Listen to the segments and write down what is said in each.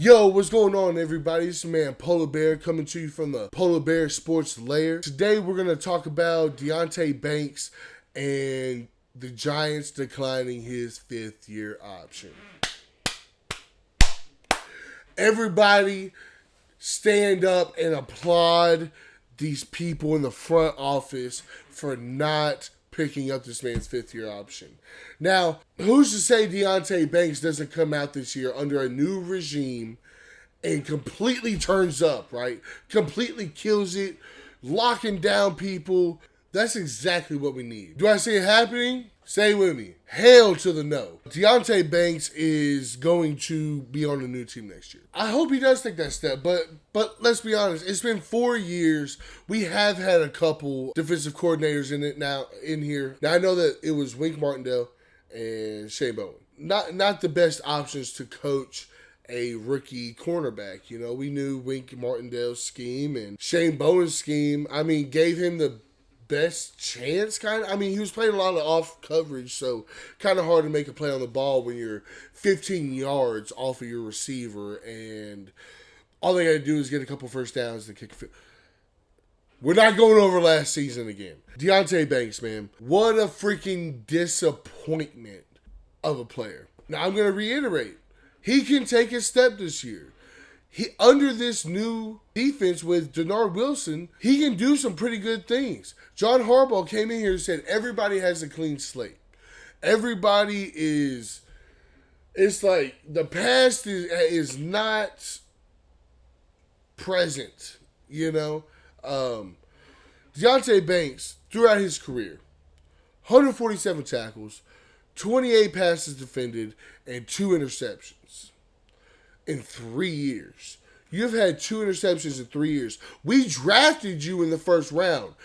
Yo, what's going on, everybody? It's your man Polar Bear coming to you from the Polar Bear Sports Lair. Today we're going to talk about Deonte Banks and the Giants declining his fifth-year option. Everybody stand up and applaud these people in the front office for not picking up this man's fifth-year option. Now, who's to say Deonte Banks doesn't come out this year under a new regime and completely turns up, right? Completely kills it, locking down people. That's exactly what we need. Do I see it happening? Say with me. Hell to the no. Deonte Banks is going to be on a new team next year. I hope he does take that step, but let's be honest. It's been 4 years. We have had a couple defensive coordinators in here. Now I know that it was Wink Martindale and Shane Bowen. Not the best options to coach a rookie cornerback. You know, we knew Wink Martindale's scheme and Shane Bowen's scheme. I mean, gave him the best chance, kind of. I mean, he was playing a lot of off coverage, so kind of hard to make a play on the ball when you're 15 yards off of your receiver and all they got to do is get a couple first downs to kick a field. We're not going over last season again. Deonte Banks, man, what a freaking disappointment of a player. Now, I'm going to reiterate, he can take a step this year. Under this new defense with Denard Wilson, he can do some pretty good things. John Harbaugh came in here and said everybody has a clean slate. Everybody is, it's like the past is not present, you know. Deonte Banks, throughout his career, 147 tackles, 28 passes defended, and 2 interceptions. In 3 years. You've had 2 interceptions in 3 years. We drafted you in the first round.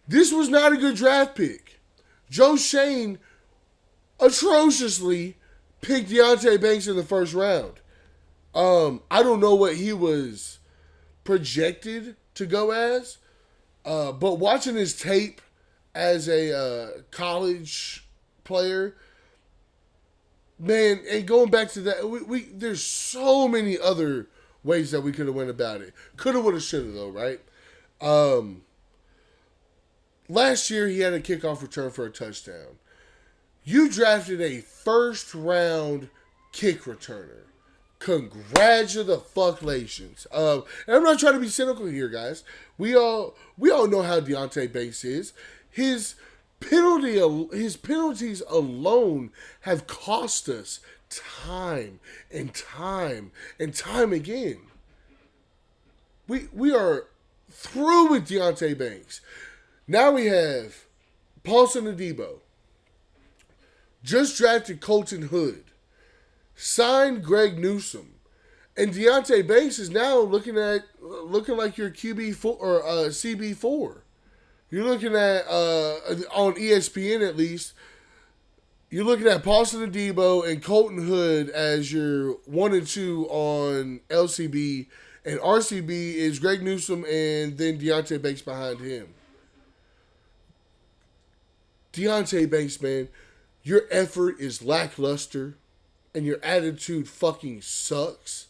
This was not a good draft pick. Joe Shane atrociously picked Deonte Banks in the first round. I don't know what he was projected to go as, but watching his tape as a college player, man, and going back to that, there's so many other ways that we could have went about it. Coulda, woulda, shoulda, though, right? Last year, he had a kickoff return for a touchdown. You drafted a first-round kick returner. Congratulations. And I'm not trying to be cynical here, guys. We all know how Deonte Banks is. His penalties alone have cost us time and time and time again. We are through with Deonte Banks. Now we have Paulson Adebo. Just drafted Colton Hood. Signed Greg Newsome. And Deonte Banks is now looking like your QB4 or CB4. You're looking at, on ESPN at least, you're looking at Paulson Adebo and Colton Hood as your 1 and 2 on LCB, and RCB is Greg Newsome and then Deonte Banks behind him. Deonte Banks, man, your effort is lackluster and your attitude fucking sucks.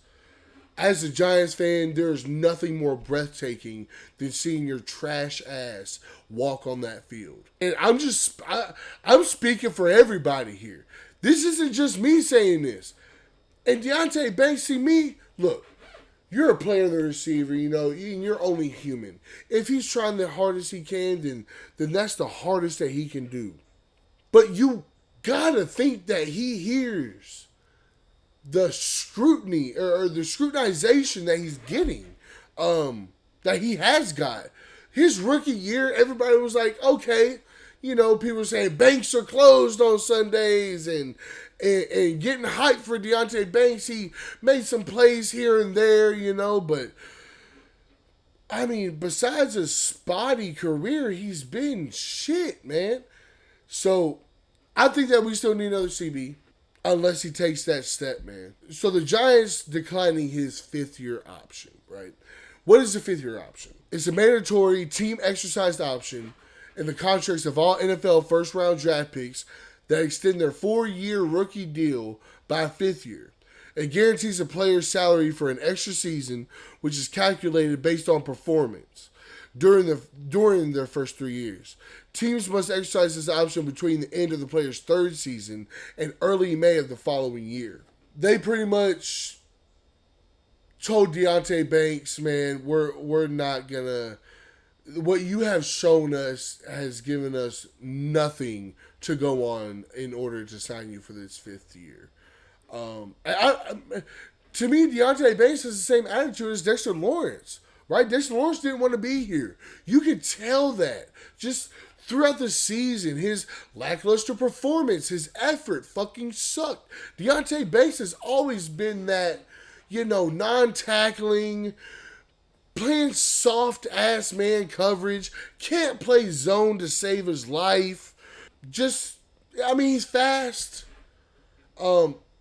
As a Giants fan, there's nothing more breathtaking than seeing your trash ass walk on that field. And I'm speaking for everybody here. This isn't just me saying this. And Deonte Banks, see me, look, you're a player and a receiver, you know, and you're only human. If he's trying the hardest he can, then that's the hardest that he can do. But you gotta think that he hears the scrutiny or the scrutinization that he's getting, that he has got. His rookie year, everybody was like, okay, you know, people were saying banks are closed on Sundays and getting hyped for Deonte Banks. He made some plays here and there, you know, but I mean, besides a spotty career, he's been shit, man. So I think that we still need another CB. Unless he takes that step, man. So the Giants declining his fifth-year option, right? What is the fifth-year option? It's a mandatory team-exercised option in the contracts of all NFL first-round draft picks that extend their 4-year rookie deal by a 5th year. It guarantees a player's salary for an extra season, which is calculated based on performance during their first 3 years. Teams must exercise this option between the end of the player's third season and early May of the following year. They pretty much told Deonte Banks, man, we're not gonna. What you have shown us has given us nothing to go on in order to sign you for this 5th year. To me, Deonte Banks has the same attitude as Dexter Lawrence, right? Dexter Lawrence didn't want to be here. You could tell that just throughout the season. His lackluster performance, his effort fucking sucked. Deonte Banks has always been that, non-tackling, playing soft-ass man coverage, can't play zone to save his life. He's fast.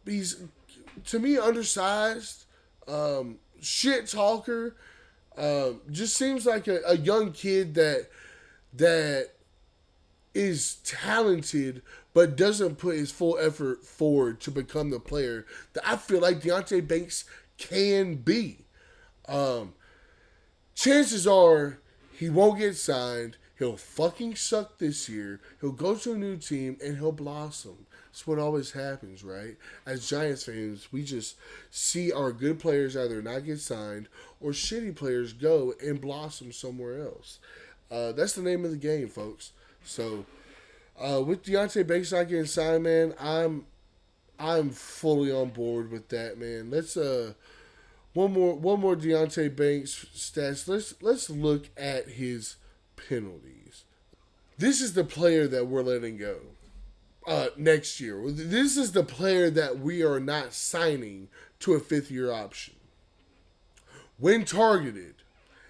He's, to me, undersized. Shit talker. Just seems like a young kid that is talented but doesn't put his full effort forward to become the player that I feel like Deonte Banks can be. Chances are he won't get signed. He'll fucking suck this year. He'll go to a new team and he'll blossom. That's what always happens, right? As Giants fans, we just see our good players either not get signed or shitty players go and blossom somewhere else. That's the name of the game, folks. So, with Deonte Banks not getting signed, man, I'm fully on board with that, man. Let's one more Deonte Banks stats. Let's look at his penalties. This is the player that we're letting go next year. This is the player that we are not signing to a 5th-year option. When targeted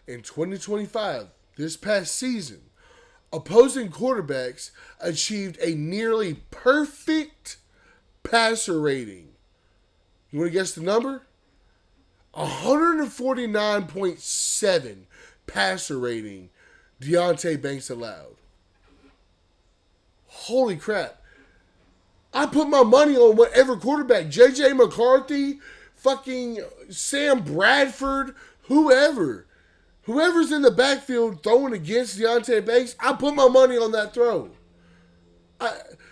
in 2025, this past season, opposing quarterbacks achieved a nearly perfect passer rating. You want to guess the number? 149.7 passer rating Deonte Banks allowed. Holy crap. I put my money on whatever quarterback, J.J. McCarthy, fucking Sam Bradford, whoever's in the backfield throwing against Deonte Banks, I put my money on that throw.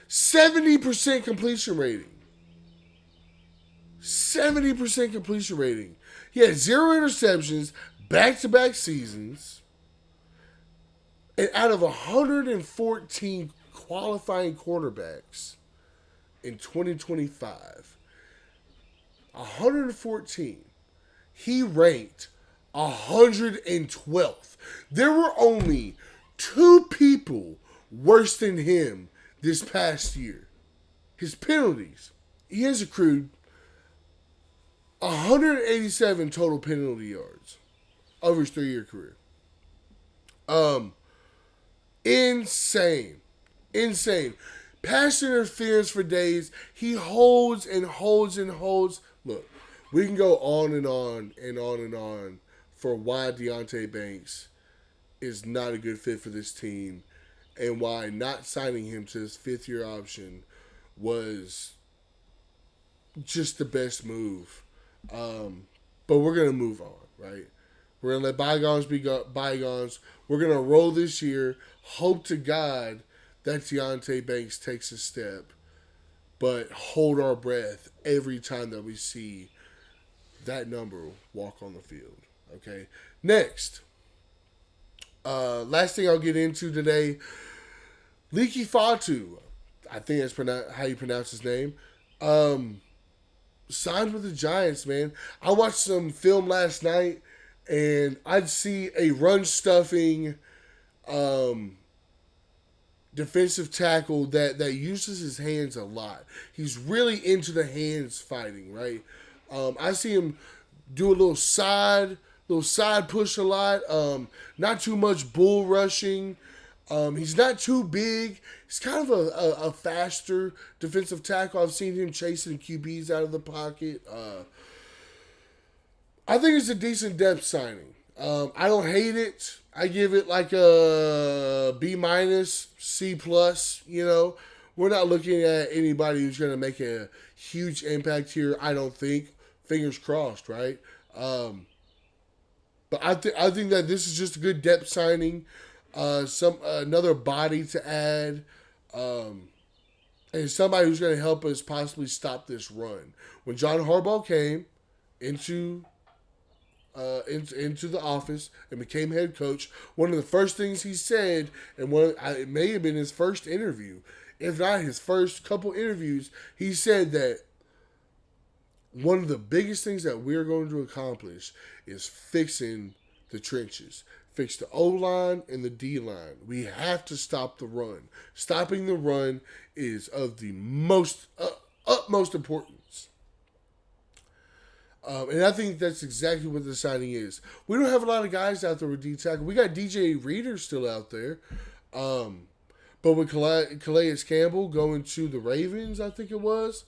70% completion rating. 70% completion rating. He had 0 interceptions, back-to-back seasons. And out of 114 qualifying quarterbacks in 2025, 114, he ranked 112th. There were only 2 people worse than him this past year. His penalties. He has accrued 187 total penalty yards over his 3-year career. Insane. Pass interference for days. He holds and holds and holds. Look, we can go on and on and on and on for why Deonte Banks is not a good fit for this team and why not signing him to his 5th-year option was just the best move. But we're going to move on, right? We're going to let bygones be bygones. We're going to roll this year. Hope to God that Deonte Banks takes a step. But hold our breath every time that we see that number walk on the field. Okay? Next. Last thing I'll get into today. Leeke Fato. I think that's how you pronounce his name. Signed with the Giants, man. I watched some film last night, and I'd see a run-stuffing defensive tackle that uses his hands a lot. He's really into the hands fighting, right? I see him do a little side push a lot. Not too much bull rushing. He's not too big. He's kind of a faster defensive tackle. I've seen him chasing QBs out of the pocket. I think it's a decent depth signing. I don't hate it. I give it like a B-, C+. We're not looking at anybody who's going to make a huge impact here, I don't think. fingers crossed, right? But I think that this is just a good depth signing, some another body to add, and somebody who's going to help us possibly stop this run. When John Harbaugh came into into the office and became head coach, one of the first things he said, and it may have been his first interview, if not his first couple interviews, he said that one of the biggest things that we're going to accomplish is fixing the trenches. Fix the O-line and the D-line. We have to stop the run. Stopping the run is of the utmost importance. And I think that's exactly what the signing is. We don't have a lot of guys out there with D-tackle. We got DJ Reader still out there. But with Calais Campbell going to the Ravens, I think it was,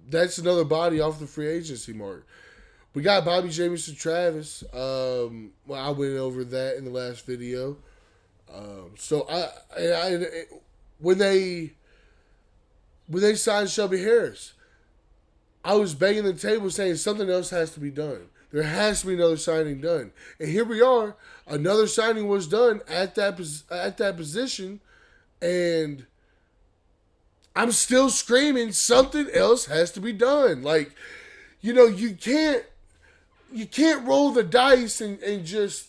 that's another body off the free agency mark. We got Bobby Jamison Travis. I went over that in the last video. So when they signed Shelby Harris, I was banging the table saying something else has to be done. There has to be another signing done. And here we are. Another signing was done at that position. And I'm still screaming something else has to be done. Like, you can't roll the dice and just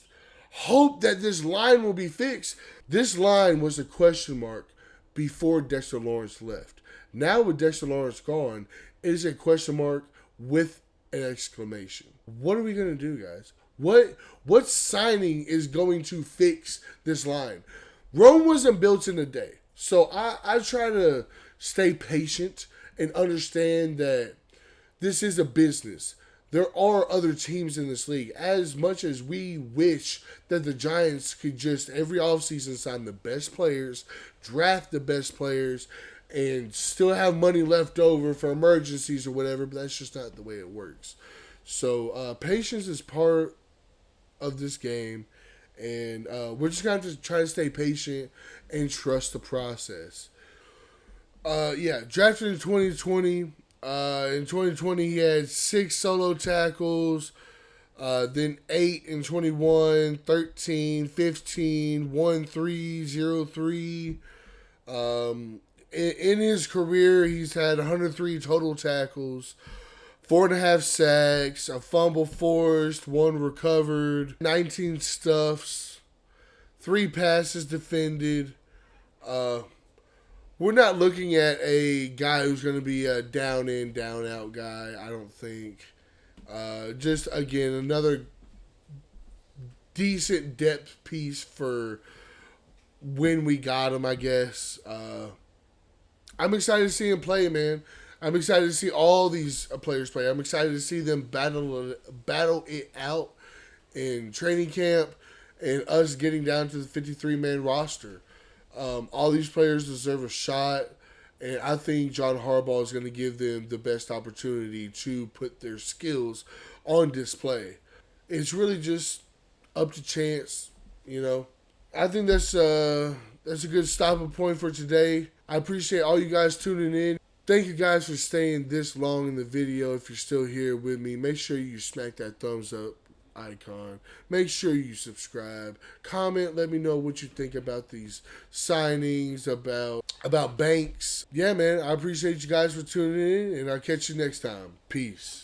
hope that this line will be fixed. This line was a question mark before Dexter Lawrence left. Now with Dexter Lawrence gone, it is a question mark with an exclamation. What are we going to do, guys? What signing is going to fix this line? Rome wasn't built in a day. So I try to stay patient and understand that this is a business. There are other teams in this league. As much as we wish that the Giants could just every offseason sign the best players, draft the best players, and still have money left over for emergencies or whatever, but that's just not the way it works. So patience is part of this game, and we're just going to try to stay patient and trust the process. Drafted in 2020. In 2020, he had 6 solo tackles, then 8 in 21, 13, 15, 1, 3, 0, 3. In his career, he's had 103 total tackles, 4.5 sacks, a fumble forced, 1 recovered, 19 stuffs, 3 passes defended. We're not looking at a guy who's going to be a down in, down out guy, I don't think. Just, again, another decent depth piece for when we got him, I guess. I'm excited to see him play, man. I'm excited to see all these players play. I'm excited to see them battle it out in training camp and us getting down to the 53-man roster. All these players deserve a shot, and I think John Harbaugh is going to give them the best opportunity to put their skills on display. It's really just up to chance, I think that's a good stopping point for today. I appreciate all you guys tuning in. Thank you guys for staying this long in the video. If you're still here with me, make sure you smack that thumbs up icon. Make sure you subscribe. Comment, let me know what you think about these signings, about Banks. Yeah, man, I appreciate you guys for tuning in, and I'll catch you next time. Peace.